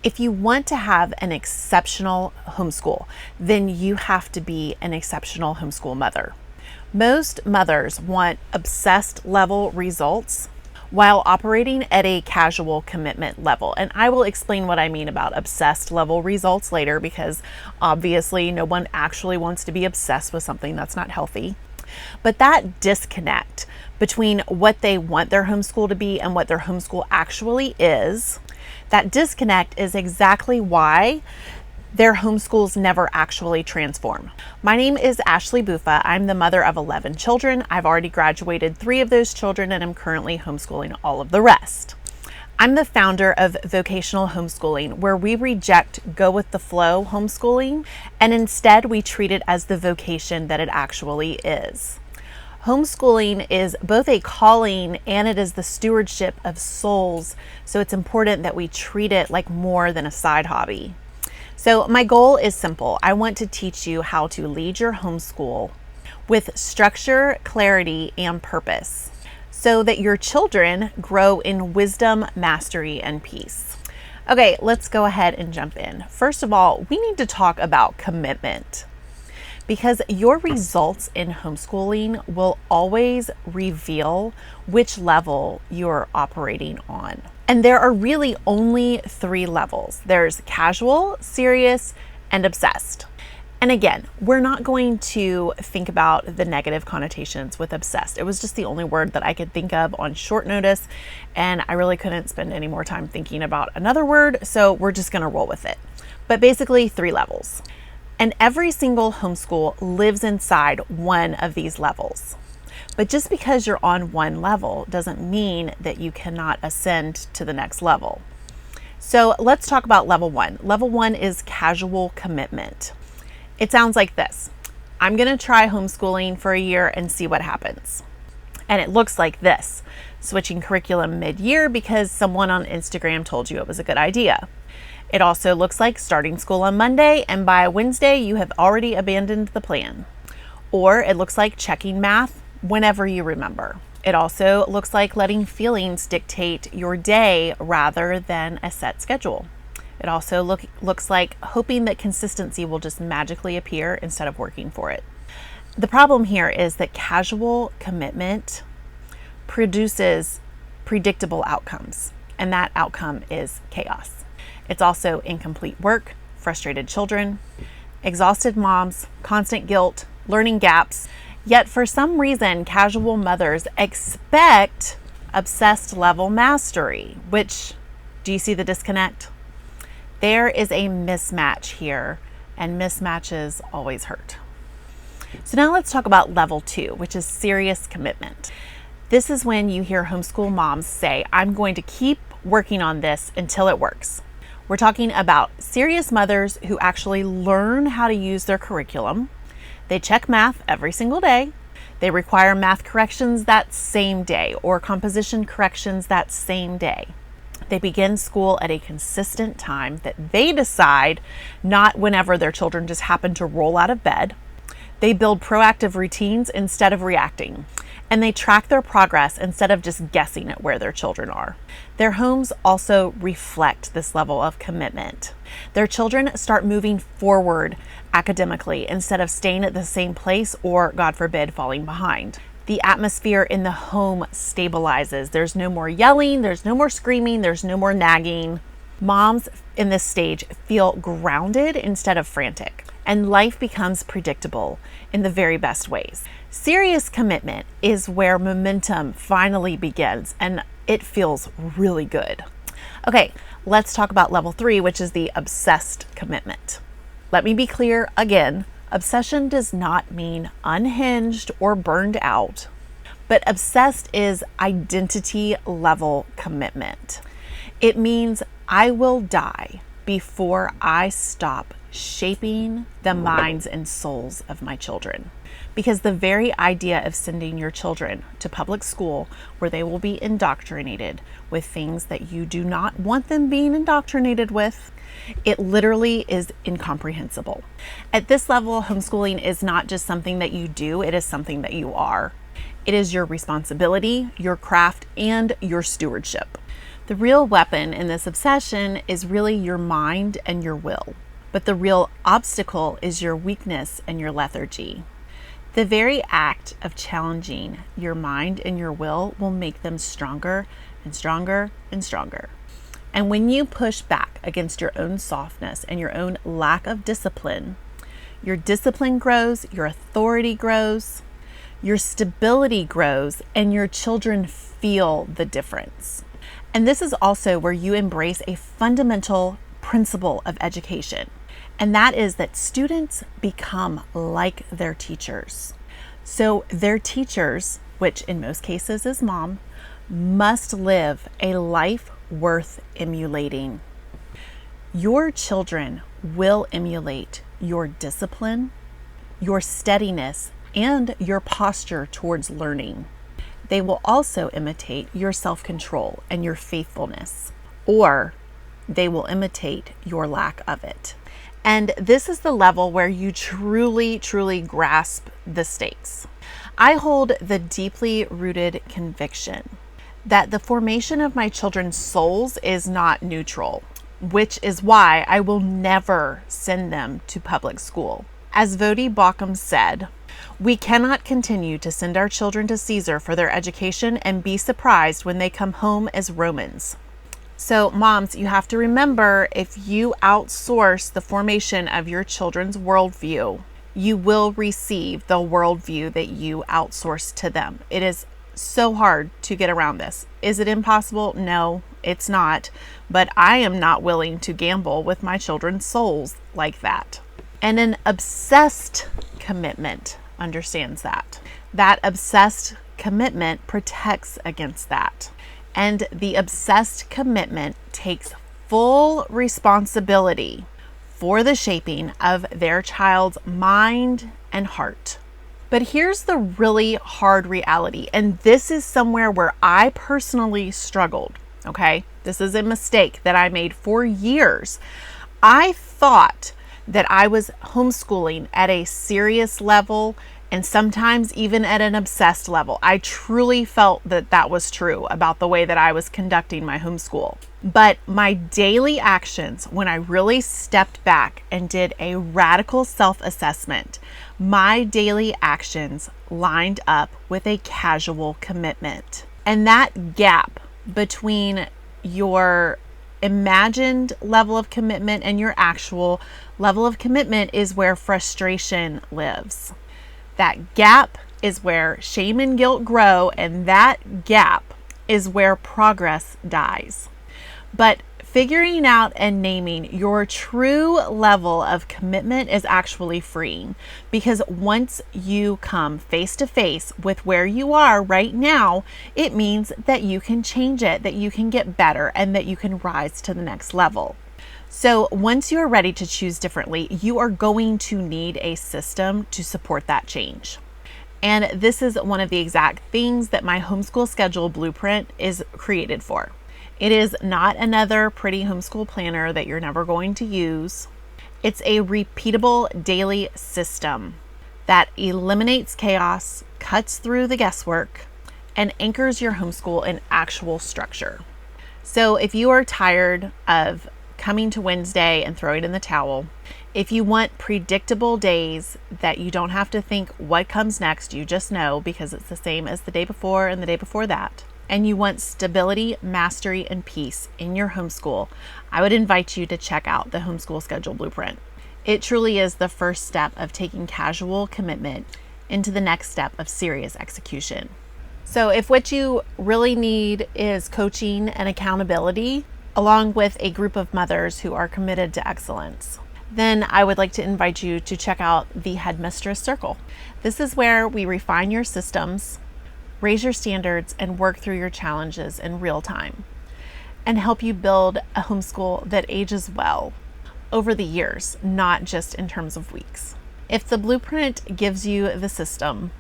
If you want to have an exceptional homeschool, then you have to be an exceptional homeschool mother. Most mothers want obsessed level results while operating at a casual commitment level. And I will explain what I mean about obsessed level results later, because obviously no one actually wants to be obsessed with something that's not healthy. But that disconnect between what they want their homeschool to be and what their homeschool actually is, that disconnect is exactly why their homeschools never actually transform. My name is Ashley Buffa. I'm the mother of 11 children. I've already graduated 3 of those children and I'm currently homeschooling all of the rest. I'm the founder of Vocational Homeschooling, where we reject go with the flow homeschooling and instead we treat it as the vocation that it actually is. Homeschooling is both a calling and it is the stewardship of souls, so it's important that we treat it like more than a side hobby. So my goal is simple. I want to teach you how to lead your homeschool with structure, clarity, and purpose so that your children grow in wisdom, mastery, and peace. Okay, let's go ahead and jump in. First of all, we need to talk about commitment, because your results in homeschooling will always reveal which level you're operating on. And there are really only 3 levels. There's casual, serious, and obsessed. And again, we're not going to think about the negative connotations with obsessed. It was just the only word that I could think of on short notice, and I really couldn't spend any more time thinking about another word, so we're just gonna roll with it. But basically 3 levels. And every single homeschool lives inside one of these levels. But just because you're on one level doesn't mean that you cannot ascend to the next level. So let's talk about level 1. Level 1 is casual commitment. It sounds like this. I'm going to try homeschooling for a year and see what happens. And it looks like this. Switching curriculum mid-year because someone on Instagram told you it was a good idea. It also looks like starting school on Monday and by Wednesday you have already abandoned the plan. Or it looks like checking math whenever you remember. It also looks like letting feelings dictate your day rather than a set schedule. It also looks like hoping that consistency will just magically appear instead of working for it. The problem here is that casual commitment produces predictable outcomes, and that outcome is chaos. It's also incomplete work, frustrated children, exhausted moms, constant guilt, learning gaps. Yet for some reason, casual mothers expect obsessed level mastery, which, do you see the disconnect? There is a mismatch here, and mismatches always hurt. So now let's talk about level 2, which is serious commitment. This is when you hear homeschool moms say, I'm going to keep working on this until it works. We're talking about serious mothers who actually learn how to use their curriculum. They check math every single day. They require math corrections that same day or composition corrections that same day. They begin school at a consistent time that they decide, not whenever their children just happen to roll out of bed. They build proactive routines instead of reacting. And they track their progress instead of just guessing at where their children are. Their homes also reflect this level of commitment. Their children start moving forward academically instead of staying at the same place or, God forbid, falling behind. The atmosphere in the home stabilizes. There's no more yelling, there's no more screaming, there's no more nagging. Moms in this stage feel grounded instead of frantic, and life becomes predictable in the very best ways. Serious commitment is where momentum finally begins, and it feels really good. Okay, let's talk about level 3, which is the obsessed commitment. Let me be clear again, obsession does not mean unhinged or burned out, but obsessed is identity level commitment. It means I will die before I stop shaping the minds and souls of my children. Because the very idea of sending your children to public school where they will be indoctrinated with things that you do not want them being indoctrinated with, it literally is incomprehensible. At this level, homeschooling is not just something that you do, it is something that you are. It is your responsibility, your craft, and your stewardship. The real weapon in this obsession is really your mind and your will, but the real obstacle is your weakness and your lethargy. The very act of challenging your mind and your will make them stronger and stronger and stronger. And when you push back against your own softness and your own lack of discipline, your discipline grows, your authority grows, your stability grows, and your children feel the difference. And this is also where you embrace a fundamental principle of education, and that is that students become like their teachers. So their teachers, which in most cases is mom, must live a life worth emulating. Your children will emulate your discipline, your steadiness, and your posture towards learning. They will also imitate your self-control and your faithfulness, or they will imitate your lack of it. And this is the level where you truly, truly grasp the stakes. I hold the deeply rooted conviction that the formation of my children's souls is not neutral, which is why I will never send them to public school. As Voddie Baucham said, we cannot continue to send our children to Caesar for their education and be surprised when they come home as Romans. So moms, you have to remember, if you outsource the formation of your children's worldview, you will receive the worldview that you outsource to them. It is so hard to get around this. Is it impossible? No, it's not. But I am not willing to gamble with my children's souls like that. And an obsessed commitment understands that. That obsessed commitment protects against that. And the obsessed commitment takes full responsibility for the shaping of their child's mind and heart. But here's the really hard reality, and this is somewhere where I personally struggled, okay? This is a mistake that I made for years. I thought that I was homeschooling at a serious level and sometimes even at an obsessed level. I truly felt that that was true about the way that I was conducting my homeschool. But my daily actions, when I really stepped back and did a radical self-assessment, my daily actions lined up with a casual commitment. And that gap between your imagined level of commitment and your actual level of commitment is where frustration lives. That gap is where shame and guilt grow, and that gap is where progress dies. But figuring out and naming your true level of commitment is actually freeing, because once you come face to face with where you are right now, it means that you can change it, that you can get better, and that you can rise to the next level. So once you're ready to choose differently, you are going to need a system to support that change. And this is one of the exact things that my homeschool schedule blueprint is created for. It is not another pretty homeschool planner that you're never going to use. It's a repeatable daily system that eliminates chaos, cuts through the guesswork, and anchors your homeschool in actual structure. So if you are tired of coming to Wednesday and throwing in the towel, if you want predictable days that you don't have to think what comes next, you just know because it's the same as the day before and the day before that, and you want stability, mastery, and peace in your homeschool, I would invite you to check out the Homeschool Schedule Blueprint. It truly is the first step of taking casual commitment into the next step of serious execution. So if what you really need is coaching and accountability, along with a group of mothers who are committed to excellence, then I would like to invite you to check out the Headmistress Circle. This is where we refine your systems, raise your standards, and work through your challenges in real time, and help you build a homeschool that ages well over the years, not just in terms of weeks. If the blueprint gives you the system,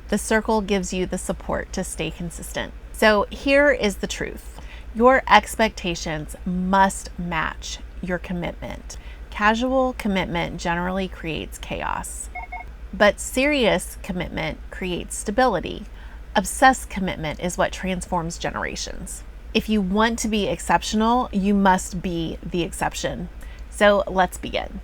the circle gives you the support to stay consistent. So here is the truth. Your expectations must match your commitment. Casual commitment generally creates chaos, but serious commitment creates stability. Obsessed commitment is what transforms generations. If you want to be exceptional, you must be the exception. So let's begin.